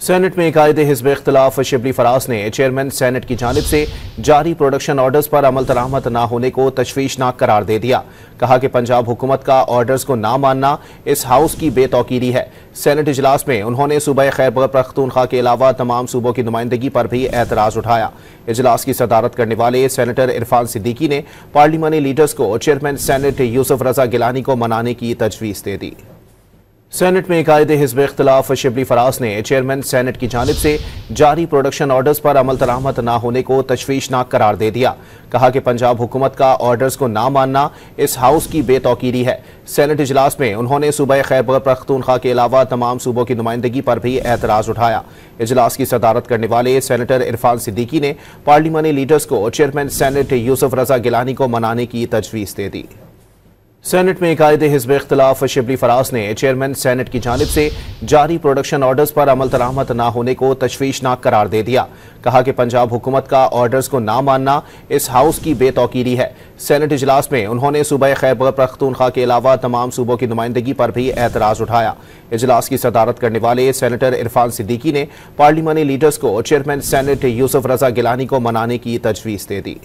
Senate में कायदे हिज़्ब इख्तिलाफ शिबली फराज ने चेयरमैन सेनेट की जानिब से जारी प्रोडक्शन ऑर्डर्स पर अमल दरामद न होने को तशवीशनाक करार दे दिया। कहा कि पंजाब हुकूमत का ऑर्डर्स को ना मानना इस हाउस की बेतौकीरी है। सेनेट इजलास में उन्होंने सूबा खैबर पख्तूनख्वा के अलावा तमाम सूबों की नुमाइंदगी पर भी एतराज उठाया। इजलास की सदारत करने वाले सेनेटर इरफान सिद्दीकी ने पार्लिमानी लीडर्स को चेयरमैन सेनेट यूसुफ रजा गिलानी को मनाने की तजवीज़ दे दी। सेनेट में कायदे हिज़्ब इख्तिलाफ शिबली फराज ने चेयरमैन सेनेट की जानिब से जारी प्रोडक्शन ऑर्डर्स पर अमल दरामद न होने को तशवीशनाक करार दे दिया। कहा कि पंजाब हुकूमत का ऑर्डर्स को ना मानना इस हाउस की बेतौकीरी है। सेनेट इजलास में उन्होंने सूबा खैबर पख्तूनख्वा के अलावा तमाम सूबों की नुमाइंदगी पर भी एतराज उठाया। इजलास की सदारत करने वाले सेनेटर इरफान सिद्दीकी ने पार्लिमानी लीडर्स को चेयरमैन सेनेट यूसुफ रजा गिलानी को मनाने की तजवीज़ दे दी। सेनेट में कायदे हिज़्ब इख्तिलाफ शिबली फराज ने चेयरमैन सेनेट की जानिब से जारी प्रोडक्शन ऑर्डर्स पर अमल दरामद न होने को तशवीशनाक करार दे दिया। कहा कि पंजाब हुकूमत का ऑर्डर्स को ना मानना इस हाउस की बेतौकीरी है। सेनेट इजलास में उन्होंने सूबा खैबर पख्तूनख्वा के अलावा तमाम सूबों की नुमाइंदगी पर भी एतराज उठाया। इजलास की सदारत करने वाले सेनेटर इरफान सिद्दीकी ने पार्लिमानी लीडर्स को चेयरमैन सेनेट यूसुफ रजा गिलानी को मनाने की तजवीज़ दे दी।